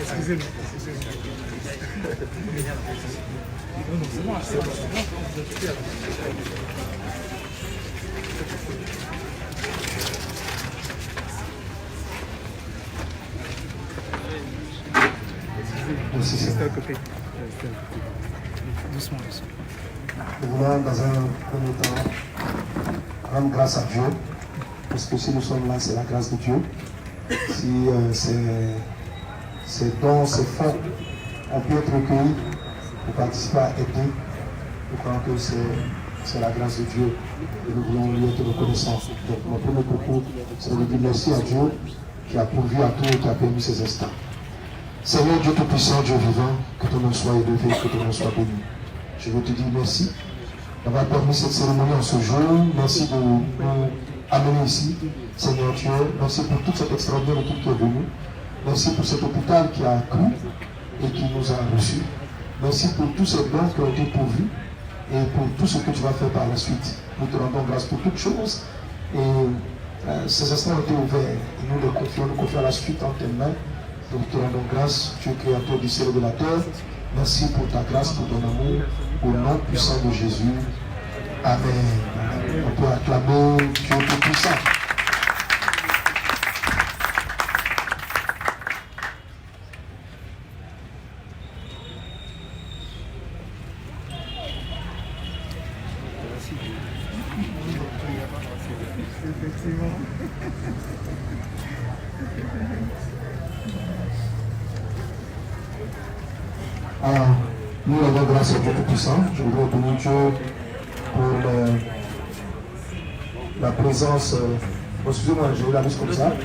Excusez-moi. Non, c'est bon, c'est bon. Merci, C'était à Seigneur. côté. Doucement, doucement. Nous voulons dans un premier temps rendre grâce à Dieu, parce que si nous sommes là, c'est la grâce de Dieu. Si ces dons, ces fonds ont pu être recueillis pour participer à aider, nous croyons que c'est la grâce de Dieu et nous voulons lui être reconnaissants. Donc mon premier propos, c'est de dire merci à Dieu qui a pourvu à tout et qui a permis ces instants. Seigneur Dieu Tout-Puissant, Dieu vivant, que ton nom soit élevé, que ton nom soit béni. Je veux te dire merci d'avoir permis cette cérémonie en ce jour. Merci de nous amener ici. Seigneur Dieu, merci pour toute cette extraordinaire équipe qui est venue. Merci pour cet hôpital qui a cru et qui nous a reçus. Merci pour tous ces dons qui ont été pourvus et pour tout ce que tu vas faire par la suite. Nous te rendons grâce pour toutes choses. Et ces instants ont été ouverts. Et nous les confions, nous confions la suite en tes mains. Nous te rendons grâce, tu es créateur du ciel et de la terre. Merci pour ta grâce, pour ton amour, au nom puissant de Jésus. Amen. On peut acclamer Dieu Tout-Puissant. Effectivement. Alors, nous rendons grâce à Dieu Tout-Puissant. Je voudrais bénir Dieu pour la présence. Excusez-moi, j'ai eu la liste comme ça. Donc,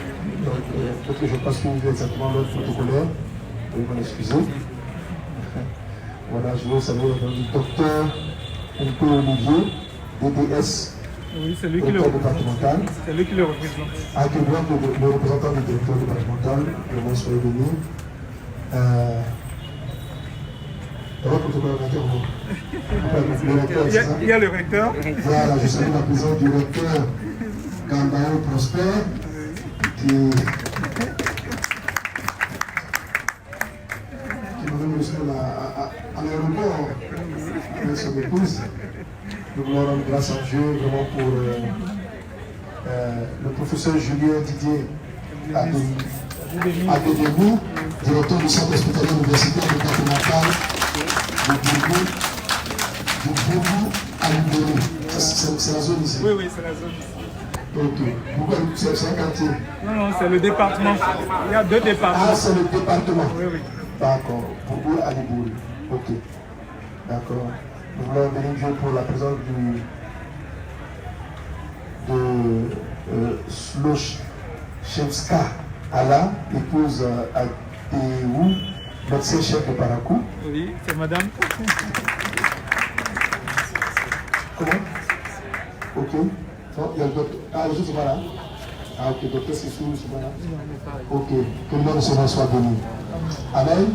peut-être que je n'ai pas suivi exactement l'ordre protocolaire. Veuillez m'en excuser. Voilà, je veux saluer le docteur Mpo Olivier, DDS, Oui, c'est lui qui directeur départemental. C'est lui qui le représente. Avec le représentant du directeur départemental, le mot soit béni. Il y a le recteur. Voilà, je salue la présence du recteur Gambao Prosper qui nous donne reçu à l'aéroport avec son épouse. Nous voulons rendre grâce à Dieu vraiment pour le professeur Julien Didier Adedemi, directeur du centre hospitalier universitaire départemental du Boubou à Libéré. C'est la zone ici. Oui, oui, c'est la zone. Ok. Pourquoi c'est un quartier? Non, c'est le département. Il y a deux départements. Ah, c'est le département. Oui, oui. D'accord. Boubou à Libéré. Ok. D'accord. Nous voulons bénir Dieu pour la présence de Slochevska Ala, épouse Adéou, médecin chef de Parakou. Oui, c'est madame. Comment? Ok. Non, il y a le docteur. Ah, les autres sont pas là. Ah, ok, docteur Sissou, ils sont pas là. Ok. Que le nom de ce nom soit béni. Amen.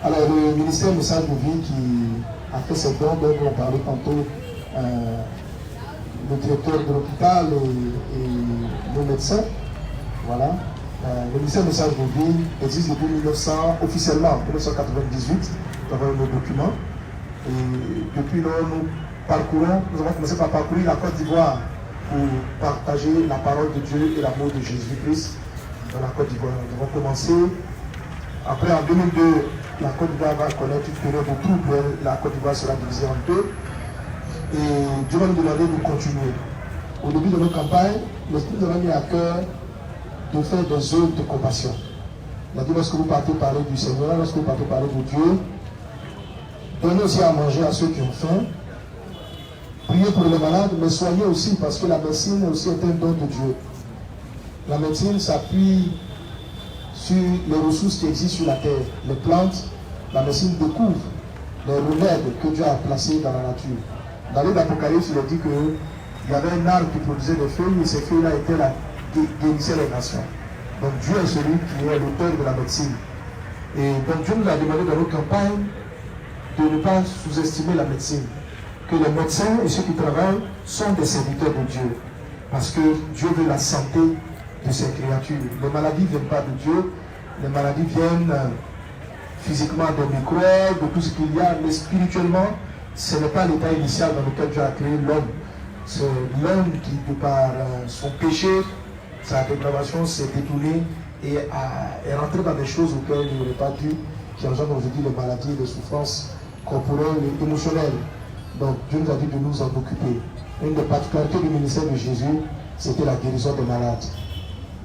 Alors, le ministère Message de Vie qui a fait ses dons, dont on parlait tantôt, le directeur de l'hôpital et le médecin. Voilà. Le ministère Message de Vie existe depuis 1900, officiellement, 1998, dans nos documents. Et depuis lors, nous avons commencé par parcourir la Côte d'Ivoire pour partager la parole de Dieu et l'amour de Jésus-Christ dans la Côte d'Ivoire. Nous avons commencé, après en 2002, la Côte d'Ivoire va connaître une période de trouble, la Côte d'Ivoire sera divisée en deux. Et Dieu va nous demander de continuer. Au début de notre campagne, l'Esprit nous a mis à cœur de faire des œuvres de compassion. Il a dit, lorsque vous partez parler du Seigneur, lorsque vous partez parler de Dieu, donnez aussi à manger à ceux qui ont faim. Priez pour les malades, mais soignez aussi, parce que la médecine aussi est un don de Dieu. La médecine s'appuie sur les ressources qui existent sur la terre, les plantes. La médecine découvre les remèdes que Dieu a placés dans la nature. Dans l'livre d'Apocalypse, il est dit qu'il y avait un arbre qui produisait des feuilles et ces feuilles-là étaient là, qui guérissaient les nations. Donc Dieu est celui qui est l'auteur de la médecine. Et donc Dieu nous a demandé dans nos campagnes de ne pas sous-estimer la médecine. Que les médecins et ceux qui travaillent sont des serviteurs de Dieu. Parce que Dieu veut la santé de ses créatures. Les maladies ne viennent pas de Dieu. Les maladies viennent physiquement des microbes, de tout ce qu'il y a. Mais spirituellement, ce n'est pas l'état initial dans lequel Dieu a créé l'homme. C'est l'homme qui, de par son péché, sa dépravation, s'est détourné et est rentré dans des choses auxquelles il n'aurait pas dû, qui engendrent aujourd'hui les maladies, les souffrances corporelles et émotionnelles. Donc Dieu nous a dit de nous en occuper. Une des particularités du ministère de Jésus, c'était la guérison des malades.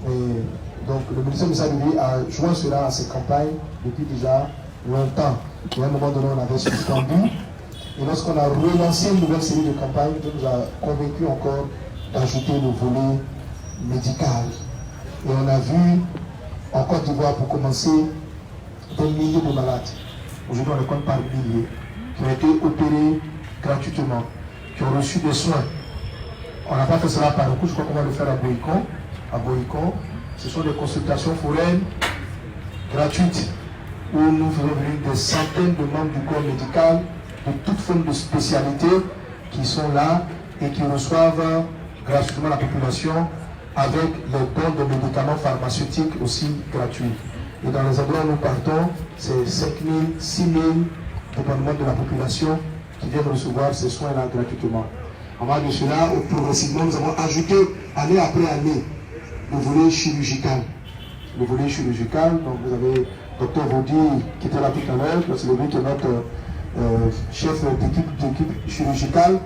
Et donc le ministère de Saint-Louis a joint cela à ses campagnes depuis déjà longtemps. Et à un moment donné, on avait suspendu. Et lorsqu'on a relancé une nouvelle série de campagnes, Dieu nous a convaincus encore d'ajouter le volet médical. Et on a vu en Côte d'Ivoire, pour commencer, des milliers de malades. Aujourd'hui, on les compte par milliers, qui ont été opérés gratuitement, qui ont reçu des soins. On n'a pas fait cela par coup, je crois qu'on va le faire à Boïcon. À Boïcon, ce sont des consultations foraines gratuites, où nous faisons venir des centaines de membres du corps médical, de toutes formes de spécialités, qui sont là et qui reçoivent gratuitement la population avec les dons de médicaments pharmaceutiques aussi gratuits. Et dans les endroits où nous partons, c'est 5 000, 6 000 dépendamment de la population qui viennent recevoir ces soins-là gratuitement. En bas de cela, progressivement, nous avons ajouté année après année le volet chirurgical. Le volet chirurgical, donc vous avez Dr Vaudy qui était là tout à l'heure, c'est lui qui est notre chef d'équipe chirurgicale.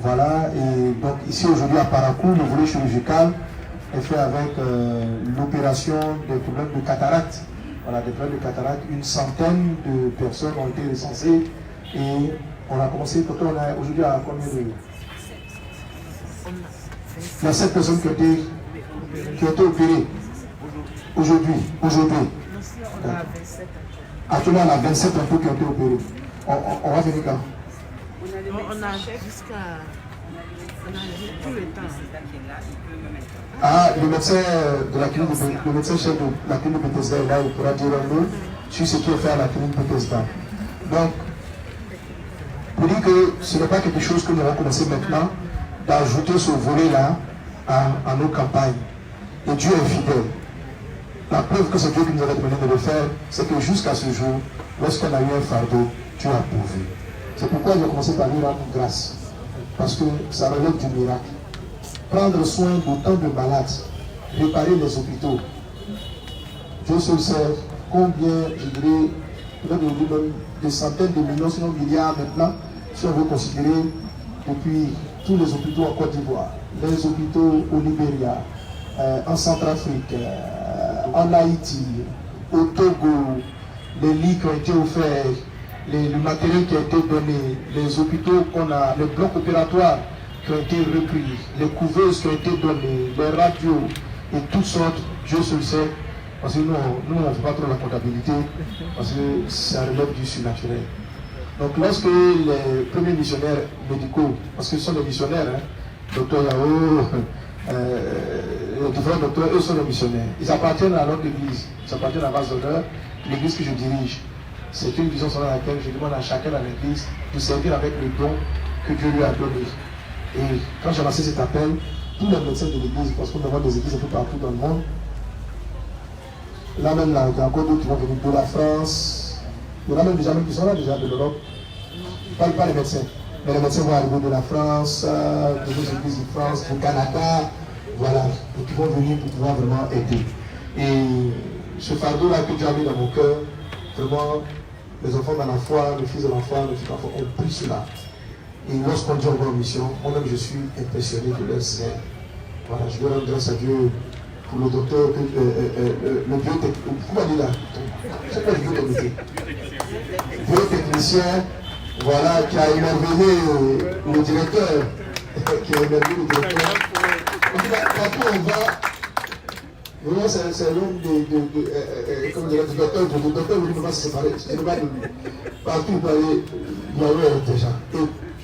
Voilà, et donc ici aujourd'hui à Parakou, le volet chirurgical est fait avec l'opération des problèmes de cataracte. Voilà, des problèmes de cataracte, une centaine de personnes ont été recensées et on a commencé, on a aujourd'hui à combien de... Il y a 7 personnes qui ont été opérées aujourd'hui. Actuellement, on a 27 impôts qui ont été opérés. On va venir quand? On a jusqu'à... On a tout le temps. Ah, le médecin de la clinique, le médecin chef de la clinique Bethesda est là, il pourra dire un mot sur ce qui est fait à la clinique Bethesda. Donc, pour dire que ce n'est pas quelque chose que nous allons commencer maintenant, d'ajouter ce volet-là à nos campagnes. Et Dieu est fidèle. La preuve que c'est Dieu qui nous avait demandé de le faire, c'est que jusqu'à ce jour, lorsqu'on a eu un fardeau, Dieu a pourvu. C'est pourquoi j'ai commencé par lui rendre grâce. Parce que ça relève du miracle. Prendre soin d'autant de malades, réparer les hôpitaux. Dieu seul sait combien, je dirais, peut-être même des centaines de millions, sinon milliards maintenant, si on veut considérer depuis tous les hôpitaux en Côte d'Ivoire, les hôpitaux au Libéria, en Centrafrique, en Haïti, au Togo, les lits qui ont été offerts, le matériel qui a été donné, les hôpitaux qu'on a, les blocs opératoires qui ont été repris, les couveuses qui ont été données, les radios et toutes sortes, Dieu seul sait, parce que nous on ne fait pas trop la comptabilité, parce que ça relève du surnaturel. Donc lorsque les premiers missionnaires médicaux, parce que ce sont des missionnaires, docteur Yao, les différents docteurs, eux sont des missionnaires. Ils appartiennent à notre église, ils appartiennent à la base d'honneur, l'église que je dirige. C'est une vision selon laquelle je demande à chacun dans l'église de servir avec le don que Dieu lui a donné. Et quand j'ai lancé cet appel, tous les médecins de l'église, parce qu'on a des églises un peu partout dans le monde, là même, là, il y a encore d'autres qui vont venir de la France, il y en a même déjà qui sont là déjà de l'Europe. Je ne parle pas les médecins, mais les médecins vont arriver de la France, de nos églises de France, du Canada, voilà, et qui vont venir pour pouvoir vraiment aider. Et ce fardeau-là que Dieu a mis dans mon cœur, vraiment, les enfants dans la foi, les fils de la foi, les filles de la foi ont pris cela. Et lorsqu'on dit en mission, moi-même je suis impressionné de leur zèle. Voilà, je dois rendre grâce à Dieu pour le docteur, le biotechnicien, comment dire là? C'est quoi le biotechnicien, voilà, qui a émerveillé le directeur, Partout où on va, vraiment c'est l'homme du docteur, le docteur ne peut pas se séparer, partout où aller, il y a déjà.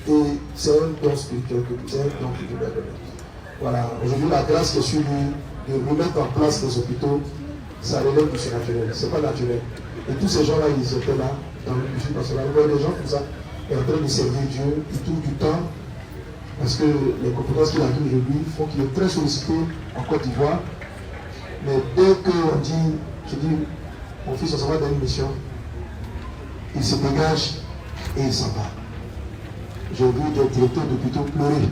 Et c'est un don spirituel, c'est un don que Dieu a donné. Voilà, aujourd'hui la grâce qui est sur lui de remettre en place les hôpitaux, ça relève du surnaturel, c'est pas naturel. Et tous ces gens-là, ils étaient là, dans le musée national. Vous voyez des gens comme ça, et en train de servir Dieu, ils trouvent du temps, parce que les compétences qu'il a acquises aujourd'hui font qu'il est très sollicité en Côte d'Ivoire. Mais dès qu'on dit, je dis, mon fils, on s'en va dans une mission, il se dégage et il s'en va. J'ai vu des directeurs d'hôpitaux pleurer.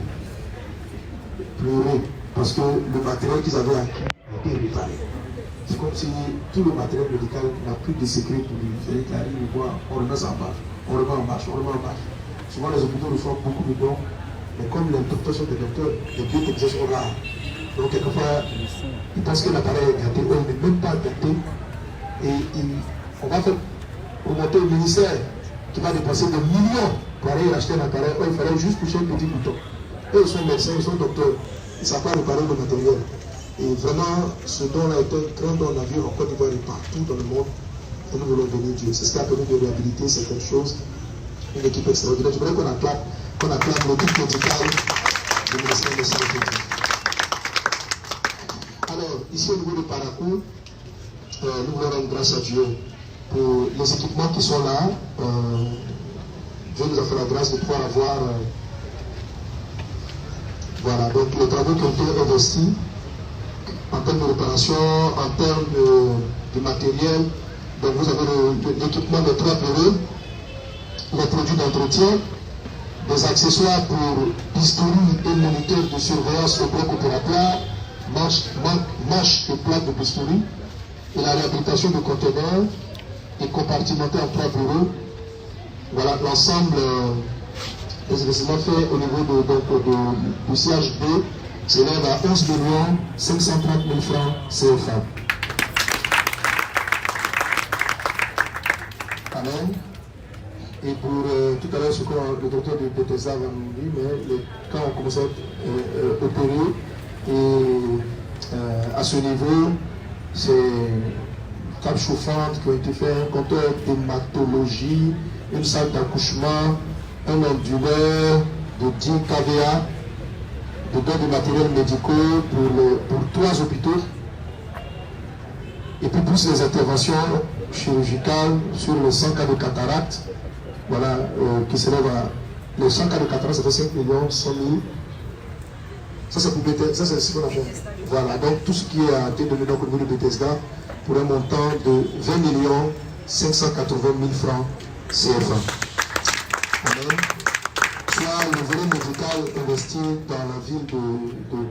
Pleurer, parce que le matériel qu'ils avaient acquis a été réparé. C'est comme si tout le matériel médical n'a plus de secret pour lui. Il fallait qu'il arrive et voir, on remet ça en marche, on remet en marche, on remet en marche. Souvent les hôpitaux reçoivent beaucoup de dons, mais comme les docteurs sont des docteurs, les biens techniciens sont rares. Donc quelquefois, ils pensent que l'appareil est gâté, il n'est même pas gâté. Et on va faire remonter au ministère qui va dépenser des millions pour aller acheter un appareil. Il fallait juste toucher un petit bouton. Eux, ils sont médecins, ils sont docteurs, ils ne savent pas réparer le matériel. Et vraiment, ce don-là est un grand don. On a vu en Côte d'Ivoire et partout dans le monde. Et nous voulons bénir Dieu. C'est ce qui a permis de réhabiliter certaines choses. Une équipe extraordinaire. Je voudrais qu'on acclame l'équipe médicale du ministère de Santé. Alors, ici au niveau de Parakou, nous voulons rendre grâce à Dieu pour les équipements qui sont là. Dieu nous a fait la grâce de pouvoir avoir. Voilà, donc les travaux qui ont été investis en termes de réparation, en termes de matériel. Donc vous avez l'équipement de 3 bureaux, les produits d'entretien, des accessoires pour bistouri et moniteurs de surveillance au bloc opératoire, manches et plaques de bistouri, et la réhabilitation de conteneurs et compartimentés en 3 bureaux. Voilà l'ensemble des investissements faits au niveau du CHB s'élève à 11 530 000 francs CFA. Amen. Et pour tout à l'heure, ce que le docteur de Bethesda va nous dire, mais quand on commence à opérer, et à ce niveau, c'est table chauffante qui ont été fait, un compteur d'hématologie, une salle d'accouchement, un onduleur de 10 kVA, de dons de matériel médicaux pour 3 hôpitaux, et puis plus les interventions chirurgicales sur les 100 cas de cataracte, voilà, qui s'élèvent à les 100 cas de cataracte, ça fait 5 100 000. Ça c'est pour Bethesda, ça c'est ce qu'on a fait. Voilà, donc tout ce qui a été donné donc au niveau de Bethesda pour un montant de 20 580 000 francs CFA. Amen. Soit le volet médical investi dans la ville de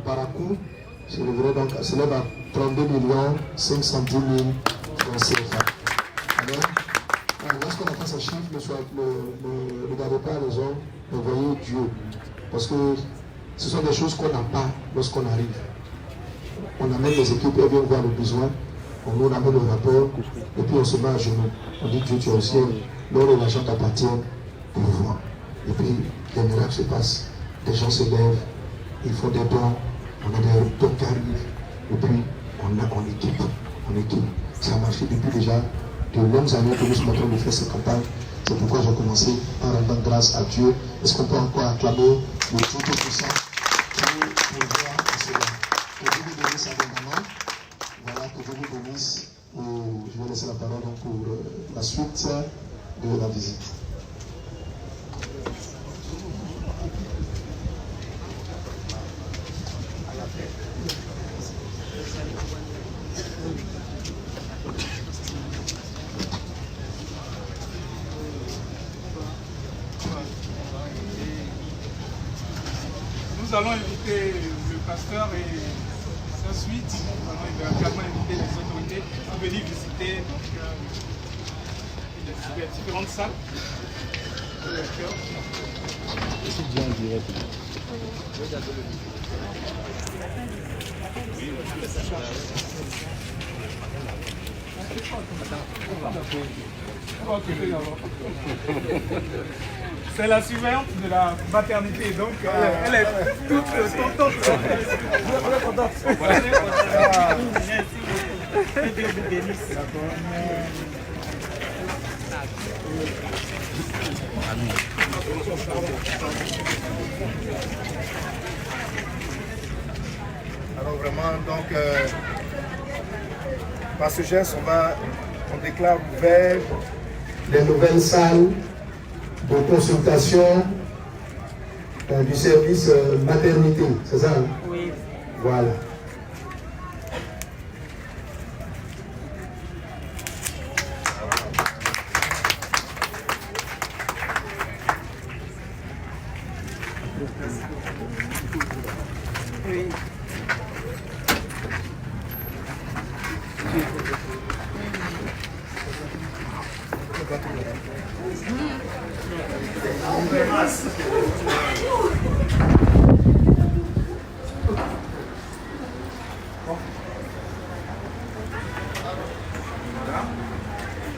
Parakou s'élève à 32 510 000 francs CFA. Amen. Lorsqu'on a fait ce chiffre, ne regardez pas les hommes, mais voyez Dieu. Parce que ce sont des choses qu'on n'a pas lorsqu'on arrive. On amène les équipes, elles viennent voir le besoin, on nous amène le rapport, et puis on se met à genoux. On dit Dieu, tu es au ciel, l'or et l'argent t'appartiennent pour voir. Et puis les miracles se passent, des gens se lèvent, ils font des dons, on a des dons qui arrivent, et puis on équipe. Ça a marché depuis déjà de longues années que nous sommes en train de faire cette campagne. C'est pourquoi j'ai commencé en rendant grâce à Dieu. Est-ce qu'on peut encore acclamer le Tout-Puissant pour voir à cela? Que Dieu vous bénisse abondamment. Voilà, que Dieu vous bénisse. Je vais laisser la parole donc pour la suite de la visite. Nous allons inviter le pasteur et sa suite. Nous allons également inviter les autorités à venir visiter les différentes salles. C'est bien en direct. C'est la surveillante de la maternité, donc elle est toute contente. Dieu vous bénisse. Alors vraiment, donc, Par ce geste, on déclare ouvert les nouvelles salles de consultation du service maternité, c'est ça? Oui. Voilà. Oui.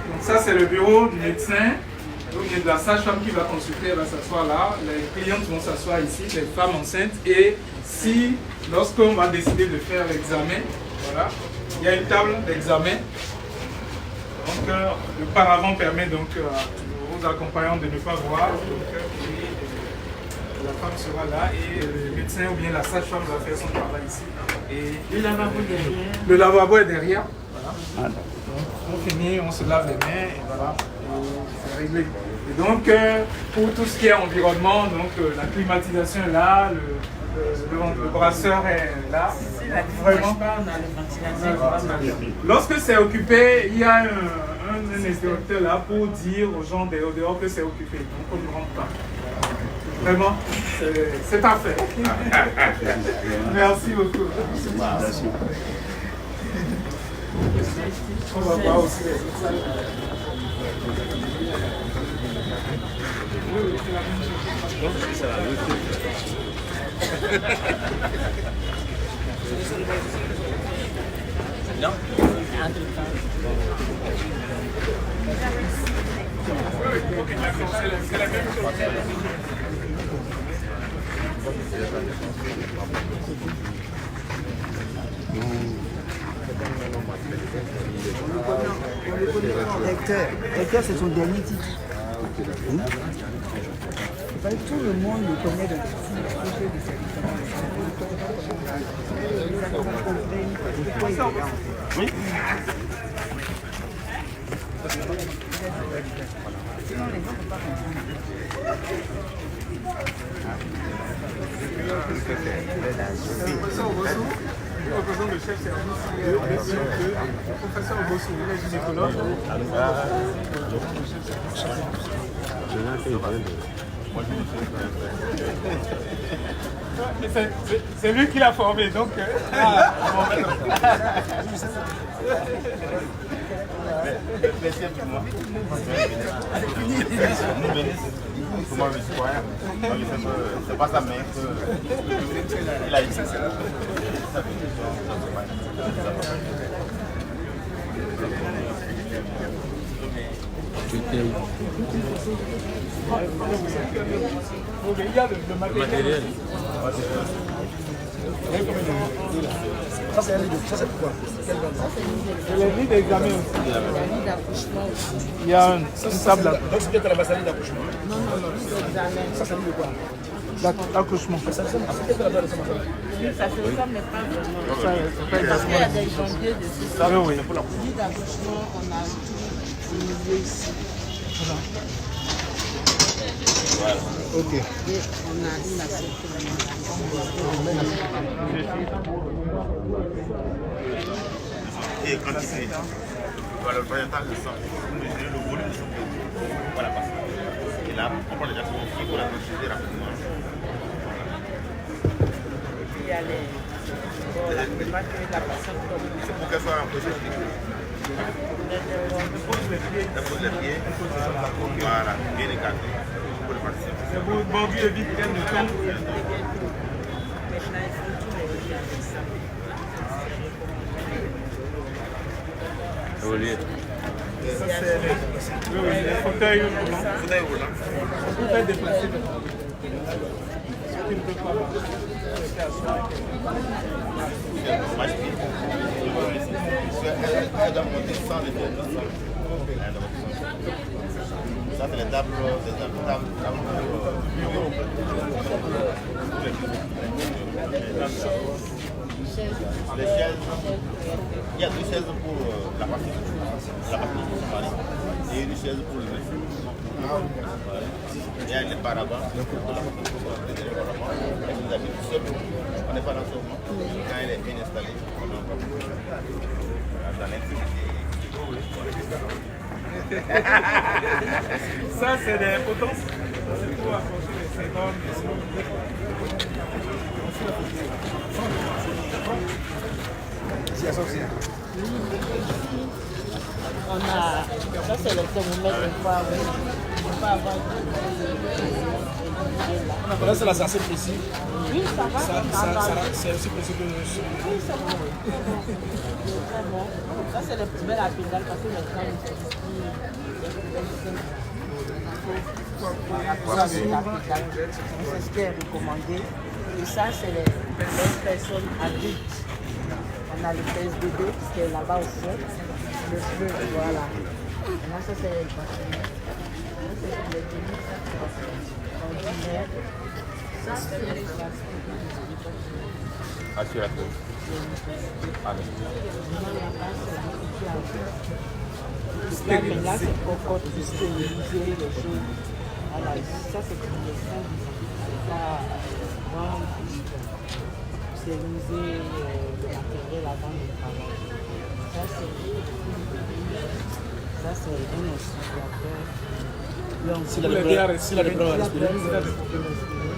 Donc ça c'est le bureau du médecin, donc il y a de la sage-femme qui va consulter, elle va s'asseoir là, les clientes vont s'asseoir ici, les femmes enceintes, et si, lorsqu'on va décider de faire l'examen, voilà, il y a une table d'examen. Donc le paravent permet donc aux accompagnants de ne pas voir, donc, et la femme sera là et le médecin ou bien la sage-femme va faire son travail ici. Et Le lavabo derrière. le lavabo est derrière. Voilà. On finit, on se lave les mains et voilà, c'est réglé. Et donc, pour tout ce qui est environnement, donc la climatisation est là, le brasseur est là. Si la Vraiment. pas, on a le ventilateur. Lorsque c'est occupé, il y a un interrupteur là pour dire aux gens dehors que c'est occupé. Donc, on ne rentre pas. Vraiment, c'est à faire. Merci beaucoup. Merci. On va voir aussi les autres salles. Oui, c'est la même chose. Non. C'est la même chose. Hector, c'est son dernier titre. Tout le monde le connaît dans le projet de service. Oui. Sinon, les gens ne peuvent pas Le représentant le chef service, le professeur Bossou, il est gynécologue. C'est lui qui l'a formé, donc. C'est pas sa main. Il a dit ça. Il y a le matériel. Ça c'est pourquoi? C'est le lit d'examen aussi. Il y a une table là. Donc c'est peut-être la salle d'accouchement. Non, Ça c'est de quoi? L'accouchement. ça se ressemble, mais pas vraiment. Parce qu'il y a des janviers dessus. Ça, oui. Le lit d'accouchement, on a tout au milieu ici. Voilà. Ok. Et on a une assiette. Et quantité. Voilà, le voyageage de sang. Mesurer le volume de sang. Voilà, parce que. Et là, on prend les actions qui pour la quantité rapidement. Il y a les. Bon, la plupart de la patiente comme. C'est pour qu'elle soit un peu technique. Elle pose les pieds. Voilà, bien écarté. Pour le participer. C'est vous bordu et vite, qu'elle ne tombe. Maintenant, il faut tout les avec ça. Ça, c'est les fauteuils roulants. Fauteuil roulant. Fauteuil déplacé. Ce qui ne peut pas marcher. Elle doit monter sans les pieds. Ça, c'est les tables. Les chaises, il y a 2 chaises pour la partie mari et une chaise pour le monsieur. Il y a les paravents, on n'est pas dans ce moment. Quand il est bien installé, on est encore dans l'intimité. Ça, c'est des potences. C'est pour apporter les secondes. On a, ça c'est le thermomètre une fois, oui. On peut avoir Là, c'est la c'est assez précis. oui, ça va, C'est aussi précis que oui, c'est bon. Très bon. Ça c'est le plus bel à pédale parce que maintenant il fait ça c'est la pédale. C'est ce qui est recommandé. Et ça c'est les personnes adultes. On a le PSBB qui est là-bas au fond. Le feu, voilà. Maintenant, ça, c'est les bâtiments. Ça, c'est les tenues ordinaires. Ça, c'est les Assurateur. là, mais là, c'est cocotte, stériliser les choses. Voilà, ça, c'est pour les femmes. Ça, stériliser le matériel avant de travailler. Ça, c'est un insufflateur. s'il a des problèmes à respirer.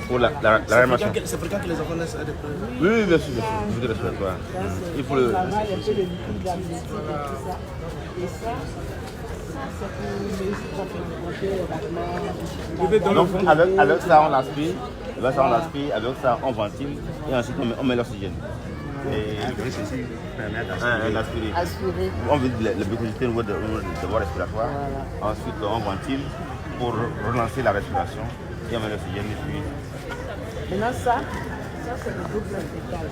Pour la réanimation. C'est fréquent que les enfants laissent des problèmes. Oui, bien sûr, je vous respecte. Il faut le. Ça va un peu de liquide d'amnésie et tout ça. Et ça, c'est pour les complémenter rapidement. Donc, avec ça, on l'aspire. Avec ça, on l'aspire. Avec ça, on ventile. Et ensuite, on met l'oxygène. Et l'aspirer. Aspirer. On veut la mucosité au niveau de voie respiratoire. Voilà. Ensuite, on ventile pour relancer la respiration. Et on met l'oxygène. Et puis... Maintenant, ça c'est le double fétal.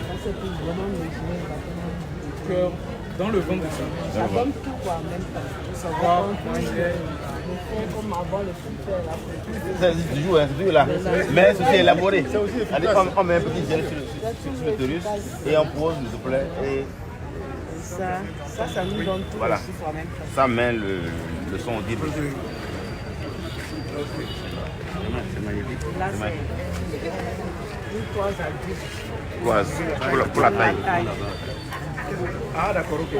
Ça, c'est pour vraiment mesurer exactement le cœur. Dans le ventre de ça. Ça donne tout quoi en même temps. Ça Savoir donne quand tout. il est. Le fait comme avant le super là. C'est toujours là. Mais c'est élaboré. On met un petit gel sur l'utérus et on pose le soufflet. Et ça nous donne tout voilà. le souffle en même temps. Ça met le son audible. C'est magnifique. Là, c'est une toise adulte. Pour la taille. Ah, d'accord, ok.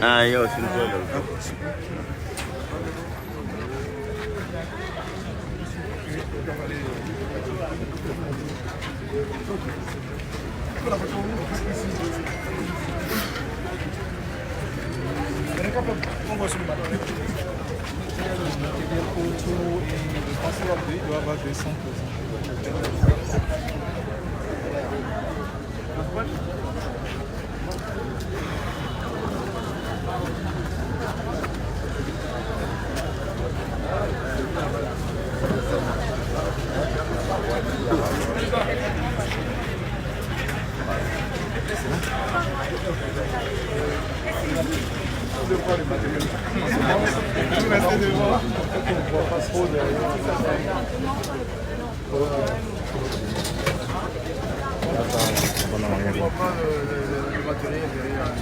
Ah, il y a aussi une toile. On va sur le bateau. Autour et le passeport il doit avoir 200%.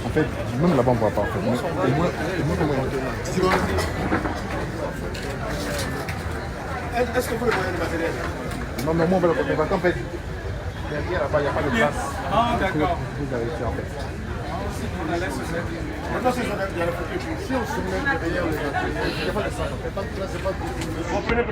En fait, même là-bas on ne voit pas. En fait. Et moi, comment Est-ce que vous le voyez le matériel? Non, mais moi on va le faire. En fait, derrière là-bas, il n'y a pas de place. Ah, d'accord. Vous avez ici en fait. On allait se mettre. Maintenant, c'est il y a la photo. Si on se met derrière le matériel, il n'y a pas de ça. En fait, tant que là, c'est pas tout. Prenez.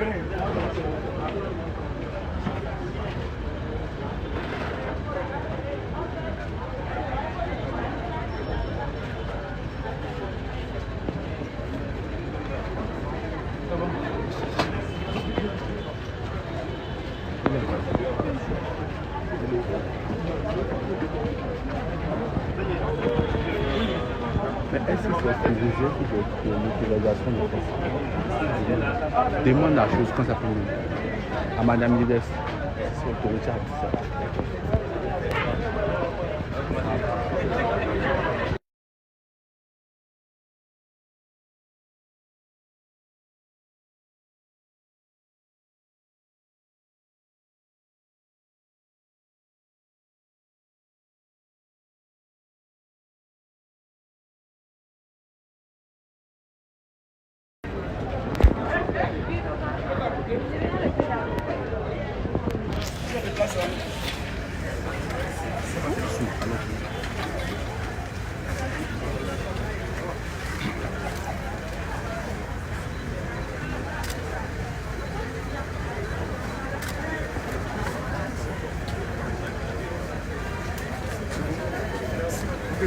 Mais est-ce que c'est obligé que l'utilisation de France demande la chose quand ça peut à Madame Lides, c'est autorité à ça.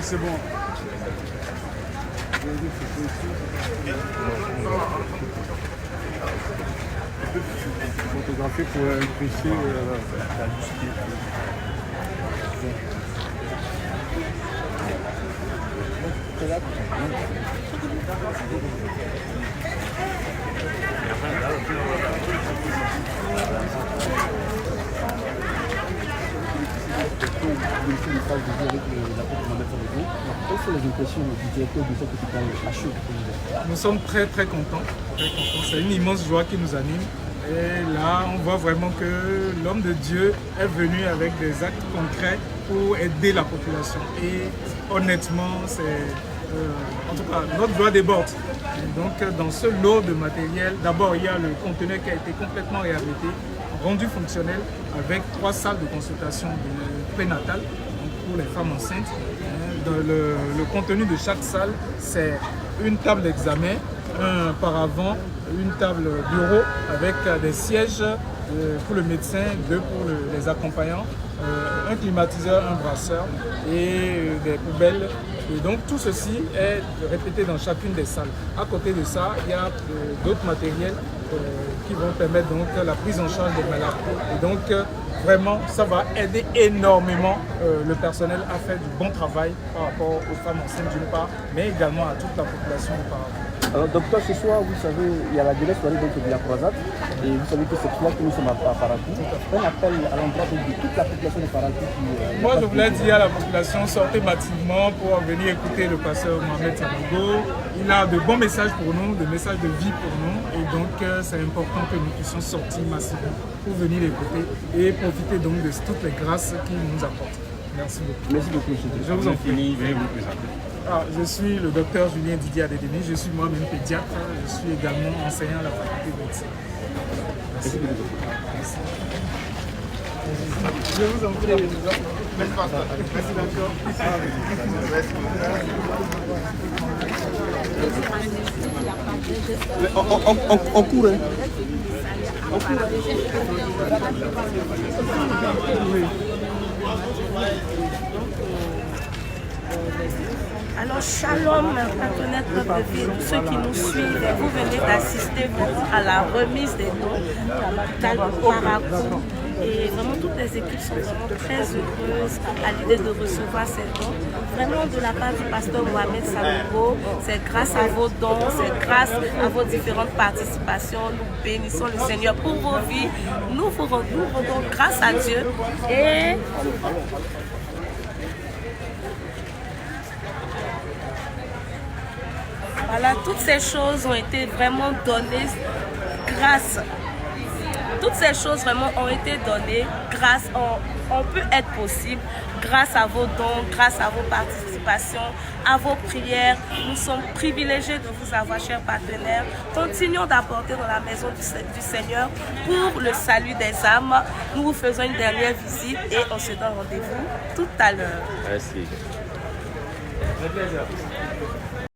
c'est bon. Photographier pour apprécier la lucidité. Quelles sont les impressions du directeur de cet hôpital à Chaux? Nous sommes très très contents. C'est une immense joie qui nous anime. Et là, on voit vraiment que l'homme de Dieu est venu avec des actes concrets pour aider la population. Et honnêtement, en tout cas, notre joie déborde. Et donc, dans ce lot de matériel, d'abord, il y a le conteneur qui a été complètement réhabilité, rendu fonctionnel, avec 3 salles de consultation prénatale pour les femmes enceintes. Dans le contenu de chaque salle, c'est une table d'examen, un paravent, une table bureau avec des sièges pour le médecin, 2 pour les accompagnants, un climatiseur, un brasseur et des poubelles. Et donc tout ceci est répété dans chacune des salles. À côté de ça, il y a d'autres matériels qui vont permettre donc la prise en charge des malades. Et donc vraiment, ça va aider énormément le personnel à faire du bon travail par rapport aux femmes enceintes d'une part, mais également à toute la population auparavant. Alors, docteur, ce soir, vous savez, il y a la dernière soirée de la croisade, et vous savez que c'est là que nous sommes à Parakou. On appelle à l'endroit de toute la population de Parakou. Moi, je voulais dire à la population, sortez massivement pour venir écouter le pasteur Mohamed Sanogo. Il a de bons messages pour nous, des messages de vie pour nous, et donc c'est important que nous puissions sortir massivement pour venir l'écouter et profiter donc de toutes les grâces qu'il nous apporte. Merci beaucoup. Merci beaucoup, monsieur. Je vous en prie. Je suis le docteur Julien Didier Adedemi, je suis moi-même pédiatre, je suis également enseignant à la faculté de médecine. Merci. Merci. Je vous en prie. Merci d'accord. On court, hein. Alors, shalom, partenaires de vie, tous ceux qui nous suivent, vous venez d'assister à la remise des dons à l'hôpital de Parakou. Et vraiment, toutes les équipes sont vraiment très heureuses à l'idée de recevoir ces dons. Vraiment, de la part du pasteur Mohamed Sanogo, c'est grâce à vos dons, c'est grâce à vos différentes participations. Nous bénissons le Seigneur pour vos vies. Nous vous rendons grâce à Dieu. Et voilà, toutes ces choses ont été vraiment données grâce. Toutes ces choses vraiment ont été données grâce, on peut être possible grâce à vos dons, grâce à vos participations, à vos prières. Nous sommes privilégiés de vous avoir, chers partenaires. Continuons d'apporter dans la maison du Seigneur pour le salut des âmes. Nous vous faisons une dernière visite et on se donne rendez-vous tout à l'heure. Merci.